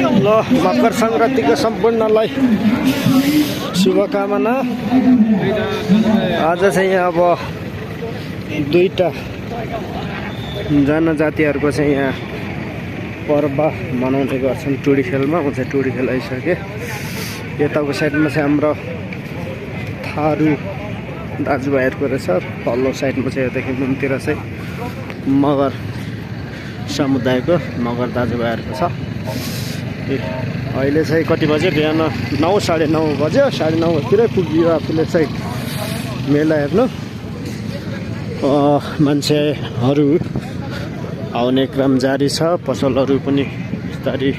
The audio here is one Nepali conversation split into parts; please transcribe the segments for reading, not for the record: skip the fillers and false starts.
ल मकर संक्रान्तिको सम्पूर्णलाई शुभकामना। आज चाहिँ अब दुईटा जनजातिहरूको चाहिँ यहाँ पर्व मनाउने गर्छन् टुडी खेलमा। म चाहिँ टुडी खेल आइसकेँ। यताको साइडमा चाहिँ हाम्रो थारू दाजुभाइहरूको रहेछ। तल्लो साइडमा चाहिँ यतादेखि मुनतिर चाहिँ मगर समुदायको मगर दाजुभाइहरूको छ। अहिले चाहिँ कति बज्यो? बिहान 9 साढे 9 बज्यो। 9:30 तिरै पुग्यो आफूले चाहिँ मेला हेर्नु। मान्छेहरू आउने क्रम जारी छ। पसलहरू पनि बिस्तारै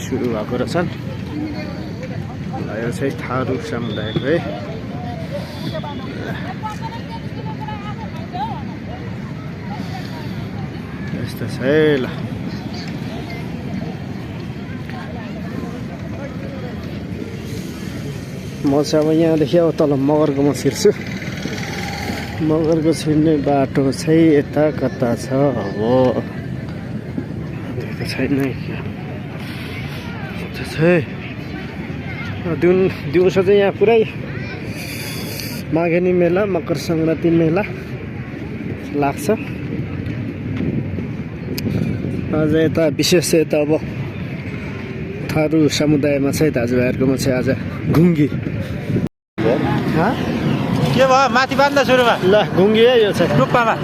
सुरु भएको रहेछन्। यो चाहिँ थारू समुदायको है। यस्तो छ है। ल म चाहिँ अब यहाँदेखि अब तल मगरकोमा छिर्छु। मगरको छिर्ने बाटो चाहिँ यता कता छ अब देखेको छैन क्या। दिउँसो चाहिँ यहाँ पुरै माघेनी मेला मकर सङ्क्रान्ति मेला लाग्छ। आज यता विशेष चाहिँ यता अब थारू समुदायमा चाहिँ दाजुभाइहरूकोमा चाहिँ आज घुङ्गी। के भयो माथि बाँध्दा सुरुमा? ल घुङ्गी है यो चाहिँ टुप्पामा।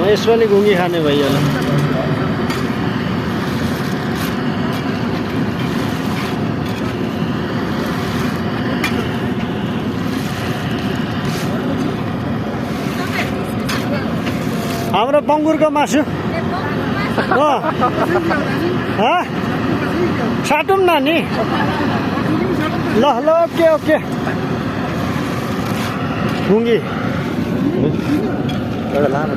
यसपालि घुङ्गी खाने भयो ल। हाम्रो बङ्गुरको मासु साटौँ न नि। ल ल ओके ओके। घुङ्गी एउटा लामो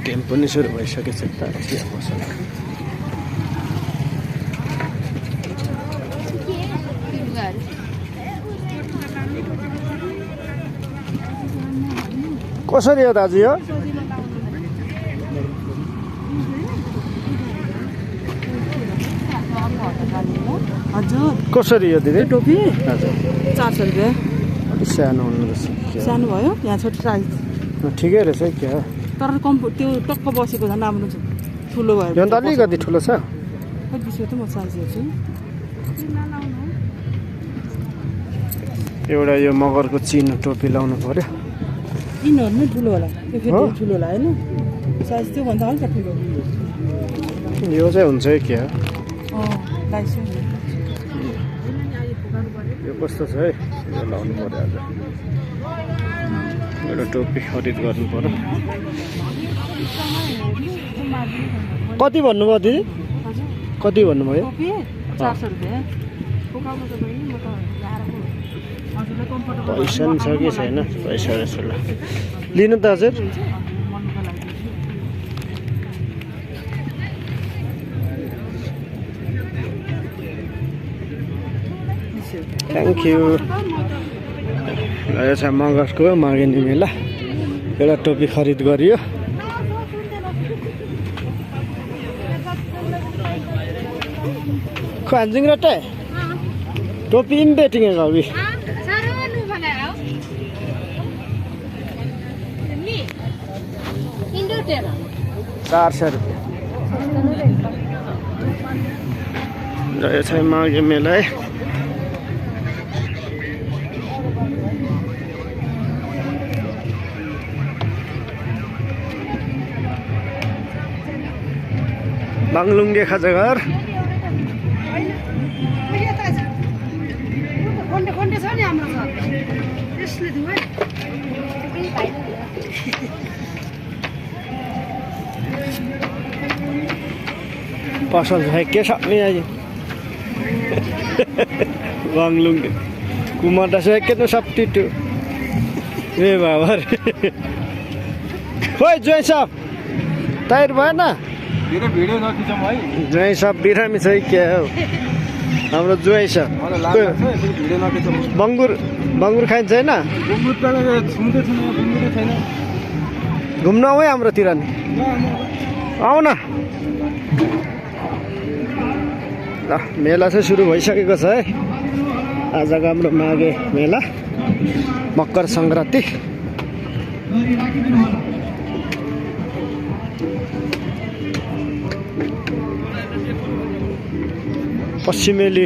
गेम पनि सुरु भइसकेछ त। कसरी हो दाजु यो? हजुर कसरी यो दिदी? टोपी हजुर 400 रुपियाँ। सानो हुनु रहेछ। सानो भयो यहाँ छोटो साइज ठिकै रहेछ क्या। तर त्यो टक्क बसेको झन् राम्रो छ। ठुलो भयो यो त अलिकति ठुलो छ। खै बिसो त म साइज हेर्छु। एउटा यो मगरको चिनो टोपी लाउनु पर्यो। यिनीहरू नै ठुलो होला। त्यो फेरि ठुलो होला होइन साइज त्योभन्दा अलिक ठुलो। यो चाहिँ हुन्छ है क्या। यो कस्तो छ है? यो लाउनु पर्यो आज। एउटा टोपी खरिद गर्नु पर्यो। कति भन्नुभयो दिदी? कति भन्नुभयो? 400 रुपियाँ। पैसा नि छ कि छैन? पैसा रहेछ ल लिनु त हजुर। Thank you. यो चाहिँ मगरको माघेनी मेला। एउटा टोपी खरिद गरियो। खान्जिङ रटे टोपी इन बेटिङ है अभी। 400 रुपियाँ। र यो चाहिँ माघे मेला है। बाङलुङ्गे खाजाघर। पसल है के सक्ने आज बाङलुङ्गे कुमार से के तो सब टिटू ए बाबा खोइ जोइ साहब टायर भएन धेरै भिडियो नखिचौँ है ज्वाइँ सब बिरामी छ है क्या हो हाम्रो ज्वाइँ छ मलाई लाग्छ यसरी भिडियो नखिचौँ बङ्गुर खाइन्छ होइन गुम्बुर त छुँदै छैन गुम्बुरै छैन घुम्न आऊ है हाम्रोतिर नि आऊ न ल मेला चाहिँ सुरु भइसकेको छ है आजको हाम्रो माघे मेला मकर सङ्क्रान्ति पश्चिमेली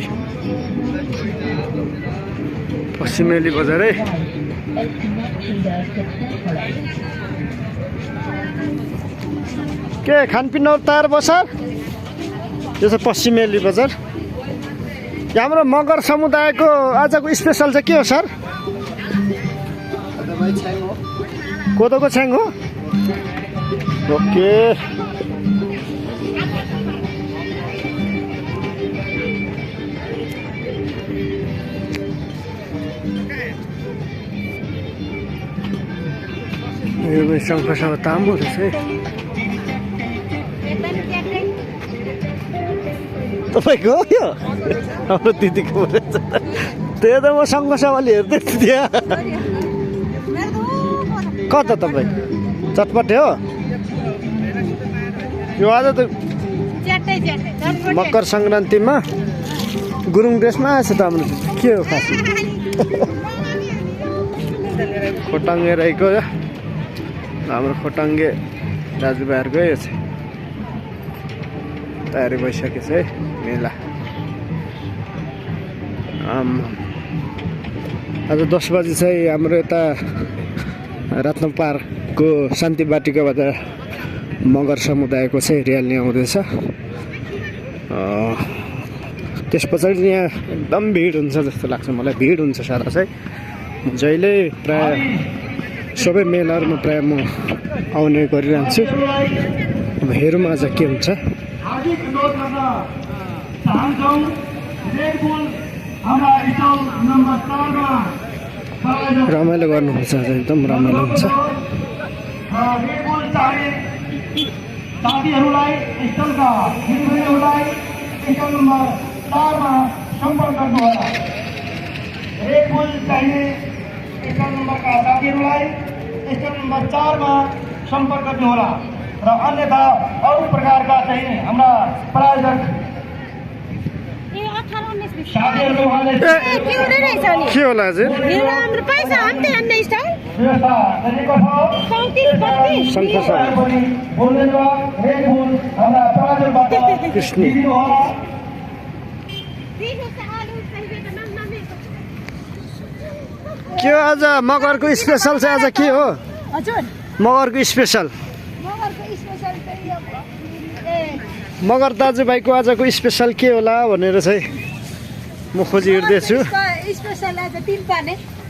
बजार है के खानपिन तयार भयो सर यो चाहिँ पश्चिमेली बजार हाम्रो मगर समुदायको आजको स्पेसल चाहिँ के हो सर कोदोको छ्याङ हो ओके यो शङ्खसभा ताम्बु रहेछ है तपाईँको हो यो हाम्रो दिदीको रहेछ त्यही त म शङ्खसभाले हेर्दै थिएँ त्यहाँ कता तपाईँ चटपटे हो यो आज त मकर सङ्क्रान्तिमा गुरुङ ड्रेसमा आएछ त हाम्रो के हो खास खोटाङ्गे रहेको हाम्रो खोटाङ्गे दाजुभाइहरूकै यो चाहिँ तयारी भइसकेको छ है मेला आज 10 बजी चाहिँ हाम्रो यता रत्न पार्कको शान्ति बाटिकाबाट मगर समुदायको चाहिँ र्याली आउँदैछ त्यस पछाडि यहाँ एकदम भिड हुन्छ जस्तो लाग्छ मलाई भिड हुन्छ सारा चाहिँ जहिले प्राय सबै मेलाहरूमा प्राय म आउने गरिरहन्छु अब हेरौँ आज के हुन्छ रमाइलो गर्नुहुन्छ आज एकदम रमाइलो हुन्छ साथीहरूलाई स्थलका हिँड्नेहरूलाई स्थल नम्बर 4 मा सम्पर्क गर्नुहोला रेड बुल चाहिने स्थल नम्बरका साथीहरूलाई स्थल नम्बर 4 मा सम्पर्क गर्नुहोला र अन्यथा अरू प्रकारका चाहिँ हाम्रा प्रायोजक के होला अझै कृष्ण के हो आज मगरको स्पेसल चाहिँ आज के हो मगरको स्पेसल मगर दाजुभाइको आजको स्पेसल के होला भनेर चाहिँ म खोजी हिँड्दैछु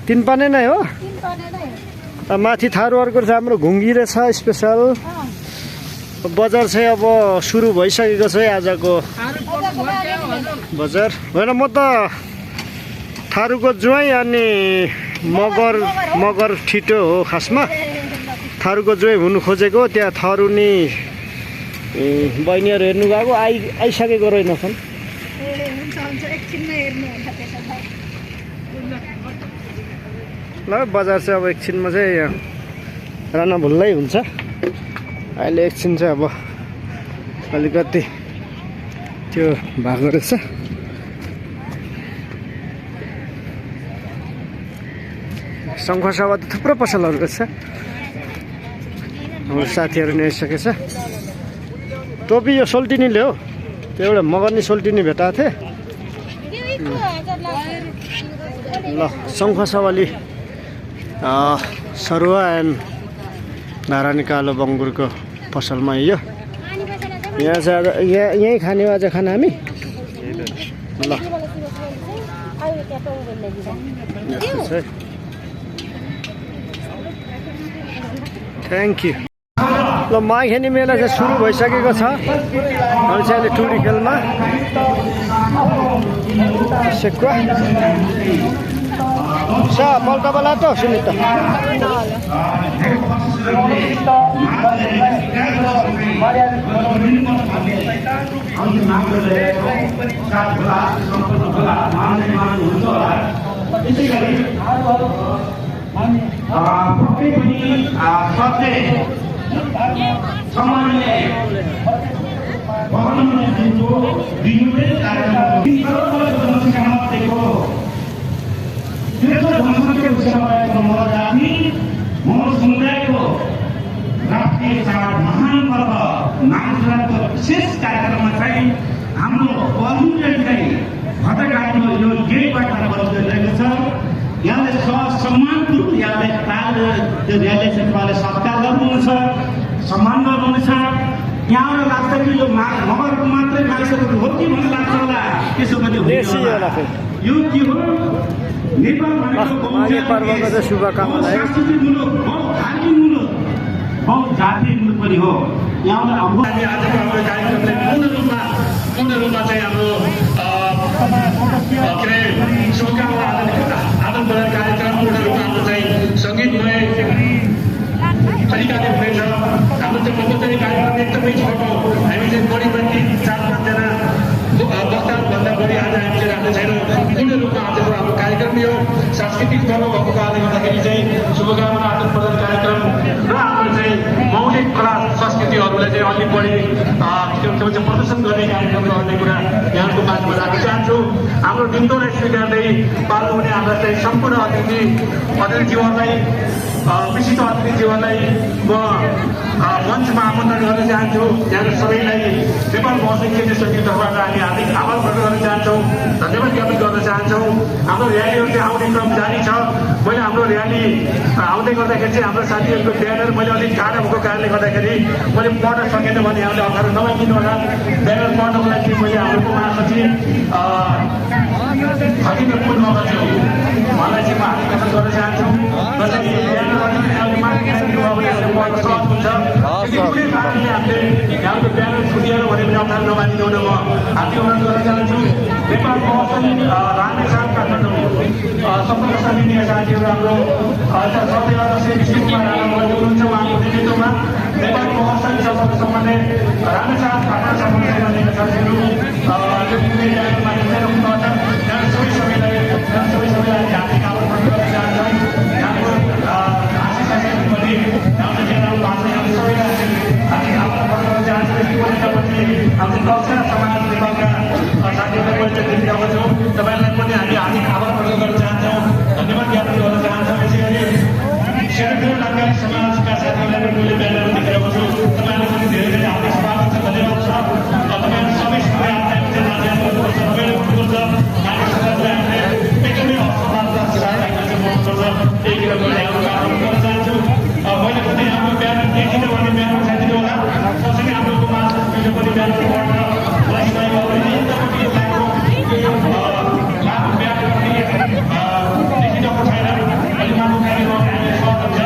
तिन पाने नै हो माथि थारूहरूको चाहिँ हाम्रो घुङ्गी रहेछ स्पेसल बजार चाहिँ अब सुरु भइसकेको छ है आजको बजार होइन म त थारूको ज्वाइँ अनि मगर ठिटो हो खासमा थारूको ज्वाइँ हुनु खोजेको त्यहाँ थारूनी बहिनीहरू हेर्नु गएको आइसकेको रहेनछन् ल बजार चाहिँ अब एकछिनमा चाहिँ राना भुल्लै हुन्छ अहिले एकछिन चाहिँ अब अलिकति त्यो भएको रहेछ शङ्खसभा त थुप्रो पसलहरू रहेछ हाम्रो साथीहरू नि आइसकेको छ टोपी यो सोल्टिनीले हो त्यो एउटा मगर्नी सोल्टिनी भेटाएको थिएँ ल शङ्खसभाली सरुवा एन्ड नारायणी कालो बङ्गुरको पसलमा यो यहाँ चाहिँ यहीँ खाने हो आज खाना हामी ल थ्याङ्क यू ल माघेनी मेला चाहिँ सुरु भइसकेको छ हामी चाहिँ अहिले टुडी खेलमा सेकुवा सा पल्टावाला त सुनिता राष्ट्रिय चाड महान पर्व माघको विशेष कार्यक्रममा चाहिँ हाम्रो पहुँचले चाहिँ भटघाटको यो गेटबाट बसिरहेको छ। यहाँले सम्मानपूर्वक यहाँलाई तालेर त्यो र्याली चाहिँ तपाईँले सत्कार गर्नुहुन्छ, सम्मान गर्नुहुनेछ। यहाँबाट लाग्छ कि यो मगरको मात्रै मानिसहरूको हो कि भन्ने लाग्छ होला, त्यसो पनि यो के हो नेपाल भनेको शुभकामना सांस्कृतिक मुलुक, बहुधार्मिक मुलुक, बहुजातीय मुलुक पनि हो। यहाँबाट आजको हाम्रो कार्यक्रमलाई पूर्ण रूपमा चाहिँ हाम्रो के अरे शुभकामना आदान प्रदान कार्यक्रम पूर्ण रूपमा हाम्रो चाहिँ सङ्गीतमय तरिकाले हुनेछ। हाम्रो चाहिँ मङ्गलचारी कार्यक्रम एकदमै छोटो, हामी चाहिँ बढी बढी 4-5 जना वक्ताहरूभन्दा बढी आज हामीले राख्ने छैनौँ। पूर्ण रूपमा आजको हाम्रो कार्यक्रम यो सांस्कृतिक पर्व भएको कारणले गर्दाखेरि चाहिँ शुभकामना आदान प्रदान कार्यक्रम र हाम्रो चाहिँ मौलिक कला संस्कृतिहरूलाई चाहिँ अलिक बढी प्रदर्शन गर्ने कार्यक्रम गर्ने कुरा यहाँको माझमा राख्न चाहन्छु। हाम्रो बिन्दुलाई स्वीकार्दै पाल्नुहुने हाम्रा चाहिँ सम्पूर्ण अतिथिज्यूहरूलाई विशिष्ट अतिथिज्यूहरूलाई म मञ्चमा आमन्त्रण गर्न चाहन्छु। यहाँ सबैलाई नेपाल बहुसङ्ख्यक केन्द्रीय समितिको तर्फबाट हामी हार्दिक आभार प्रकट गर्न चाहन्छौँ, धन्यवाद ज्ञापन गर्न चाहन्छौँ। हाम्रो र्यालीहरू चाहिँ आउने क्रम जारी छ। मैले हाम्रो र्याली आउँदै गर्दाखेरि चाहिँ हाम्रो साथीहरूको ब्यानर मैले अलिक टाढा भएको कारणले गर्दाखेरि मैले पढ्न सकेन भने यहाँले अप्ठ्यारो नमानिदिनु होला। ब्यानर पढ्नको लागि मैले हाम्रो महासचिव खतिब पूर्णमाज्यू उहाँलाई चाहिँ म हार्दिक आभार गर्न चाहन्छु। कुनै कारणले हामीले यहाँको ब्यानर छुटिएर भने पनि अप्ठ्यारो नमानिदिनु हुन म हार्दिक अनुरोध गर्न चाहन्छु। नेपाल महोत्सव रामेछाप काठमाडौँ सम्पर्क समितिका साथीहरू हाम्रो श्री विष्णु कुमार राणा हुनुहुन्छ, उहाँको नेतृत्वमा नेपाल महोत्सव सम्पर्क सम्बन्धी रामेछाप काठमाडौँ सम्पर्क समितिका साथीहरू सबैलाई हार्दिक आभार प्रकट गर्न चाहन्छौँ। यहाँको आशिष हाम्रो कक्षा समाज नेपालका साथीहरूलाई परिचय दिन चाहन्छौँ। तपाईँहरूलाई पनि हामी हार्दिक आभार प्रकट गर्न चाहन्छौँ, धन्यवाद ज्ञापन गर्न चाहन्छौँ। यसै गरी शेरपुर लगायत समाजका साथीहरूलाई पनि मैले ब्यानर देखेको छु। तपाईँहरूलाई पनि धेरै धेरै हार्दिक स्वागत छ, धन्यवाद छ। तपाईँहरू सबै सबैलाई समाजलाई हामीले एकदमै असमाजका साथीहरूलाई मनाउनुपर्छ, त्यही कुरा मैले हाम्रो काम गर्न चाहन्छु। मैले पनि हाम्रो ब्यानर देखिनँ भने ब्यानर उठाइदिनु होला। सँगसँगै हाम्रो महासचिवले पनि ब्यानर पढ्न देखिनको छैन, अहिले माथि उठाइदिनु स्वागत छ।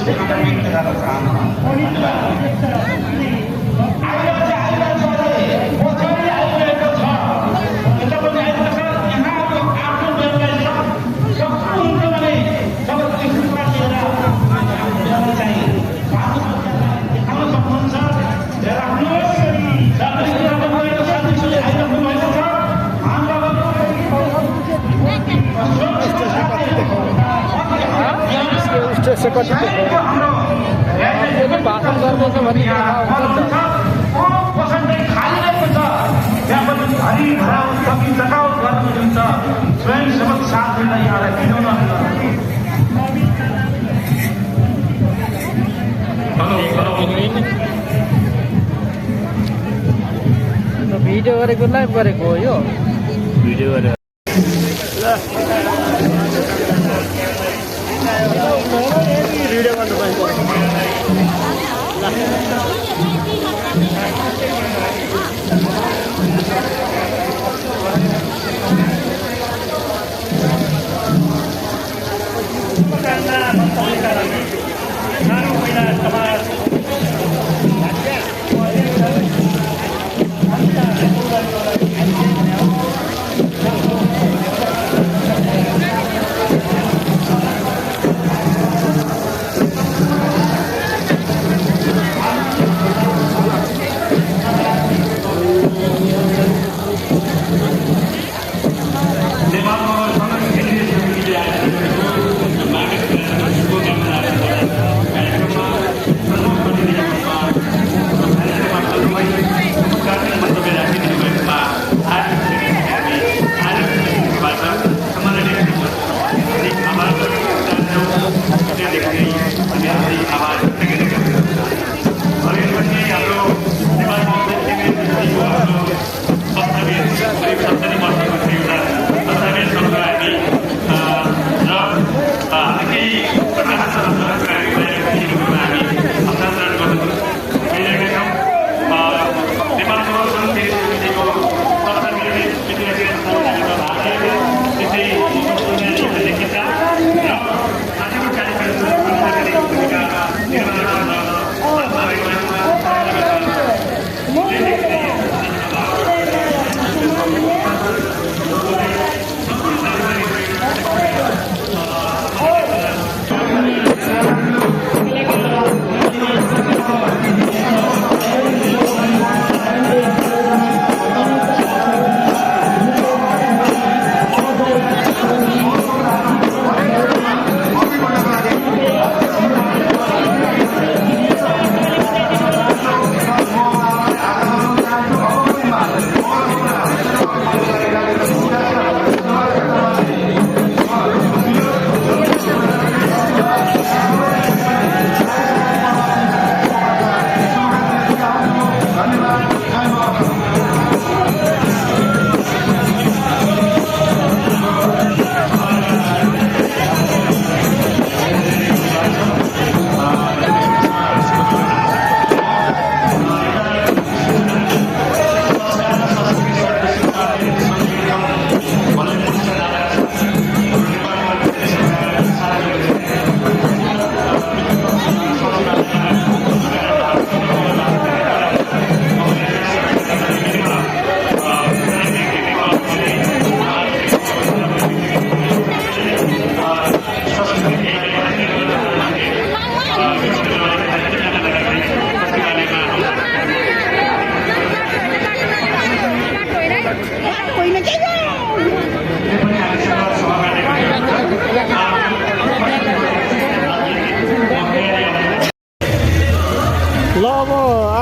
स्टेज कति भाषण गर्नु छ भने स्वयंसेवक साथीलाई यहाँलाई किनाउन भिडियो गरेको लाइभ गरेको हो यो भिडियो गरेर भिडियो गर्नु पाइन्छ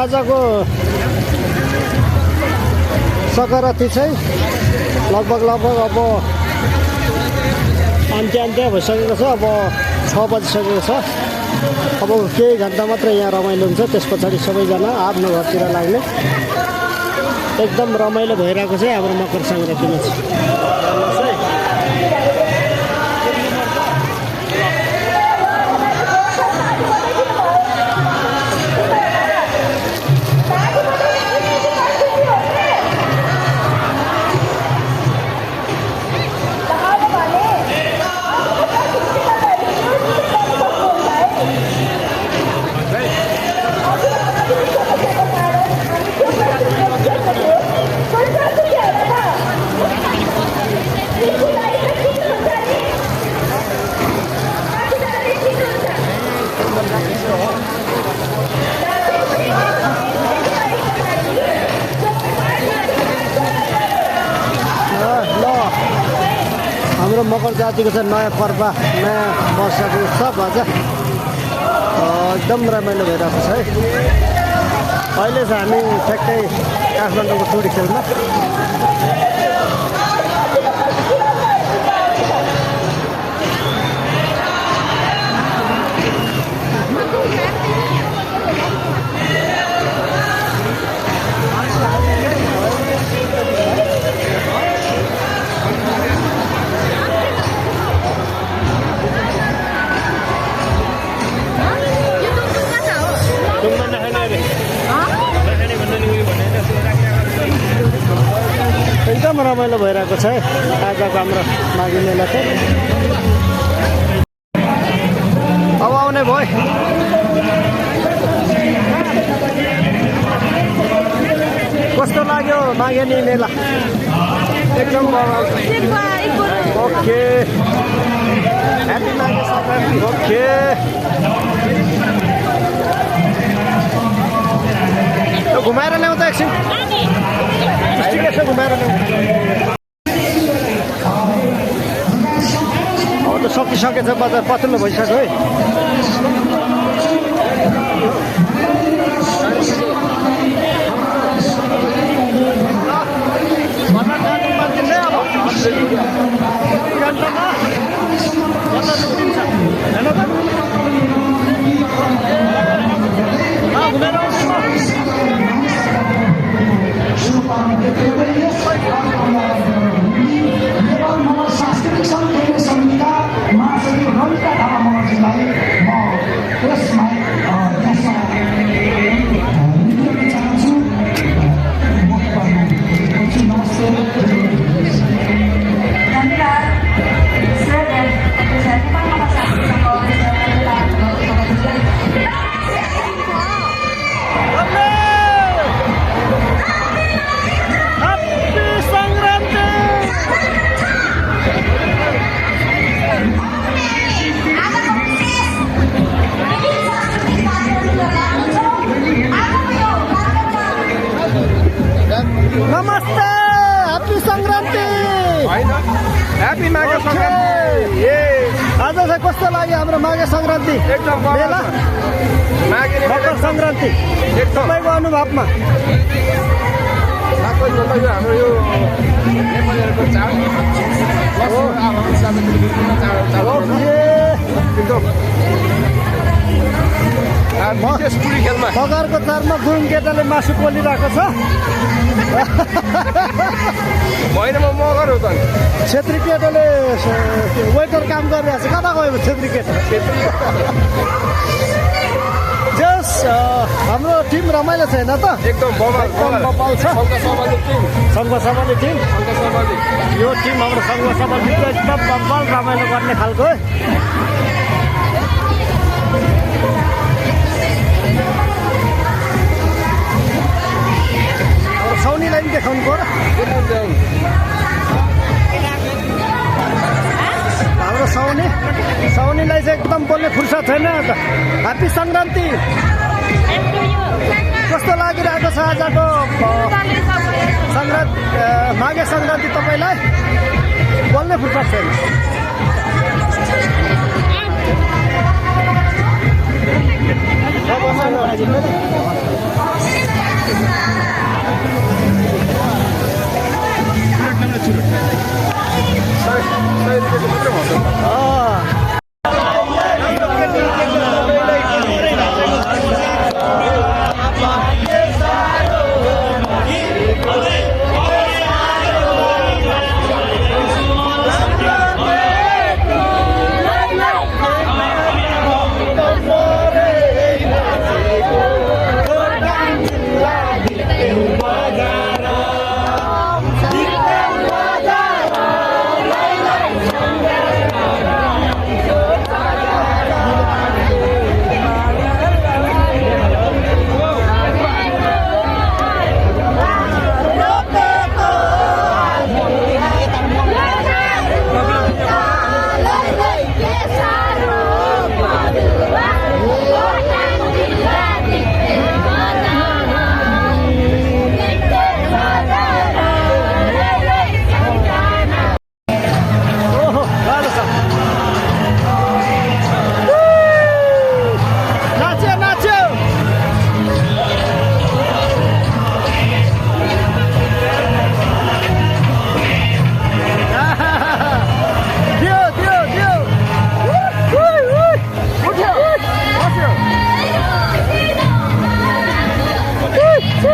आजको सकराती चाहिँ लगभग अब अन्त्य भइसकेको छ। अब 6 बजिसकेको छ। अब केही घन्टा मात्र यहाँ रमाइलो हुन्छ, त्यस पछाडि सबैजना आफ्नो घरतिर लाग्ने। एकदम रमाइलो भइरहेको छ हाम्रो मकर सङ्क्रान्तिमा चाहिँ। मकर जातिको चाहिँ नयाँ पर्व नयाँ वर्षको उत्सव आज एकदम रमाइलो भइरहेको छ है। अहिले चाहिँ हामी ठ्याक्कै काठमाडौँको टोडी खेलमा एकदम रमाइलो भइरहेको छ है आजको हाम्रो माघे मेला चाहिँ। अब आउने भयो कस्तो लाग्यो माघे मेला? एकदम okay happy Maghe Sankranti. Okay घुमाएर ल्याउँदा एकछिन ठिकै छ घुमाएर ल्याउँ। अब त सकिसकेछ बजार पछिल्लो भइसक्यो है। सांस्कृतिक सङ्घ समितिका महासचिव रविका थापा मगर्जीलाई म यसमा चाहन्छु। नमस्ते। नमस्ते ह्याप्पी सङ्क्रान्ति। ह्याप्पी माघे सङ्क्रान्ति। आज चाहिँ कस्तो लाग्यो हाम्रो माघे सङ्क्रान्ति एकदम मेला मकर सङ्क्रान्ति तपाईँको अनुभवमा? हाम्रो यो नेपालीहरूको चाड टुडी खेलमा मकरको चाडमा गुरुङ केटाले मासु पोलिरहेको छ। होइन म मगर हो त। छेत्री केटाले वेटर काम गरिरहेको छ। कता गयो छेत्री केटा? जस हाम्रो टिम रमाइलो छैन त? एकदम बबाल छ। सङ्घ सभाले टिम यो टिम हाम्रो सङ्घ सभाले एकदम बबाल रमाइलो गर्ने खालको। साउनीलाई पनि देखाउनु पर्यो। हाम्रो साउनीलाई चाहिँ एकदम बोल्ने फुर्सद छैन त। ह्याप्पी सङ्क्रान्ति। कस्तो लागिरहेको छ आजको सङ्क्रान्ति माघे सङ्क्रान्ति तपाईँलाई? बोल्ने फुर्सद छैन।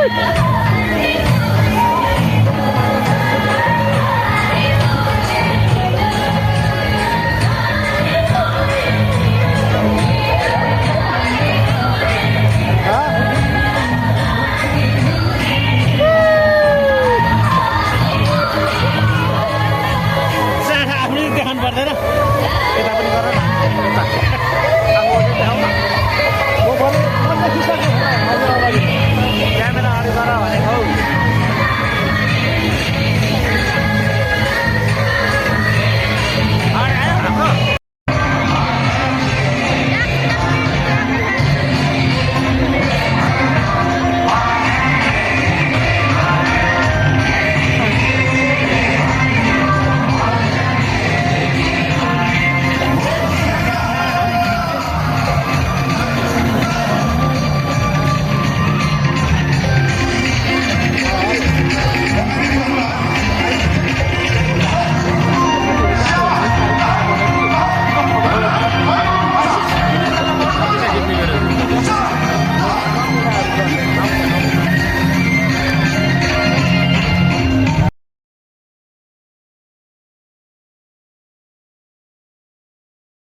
Woo!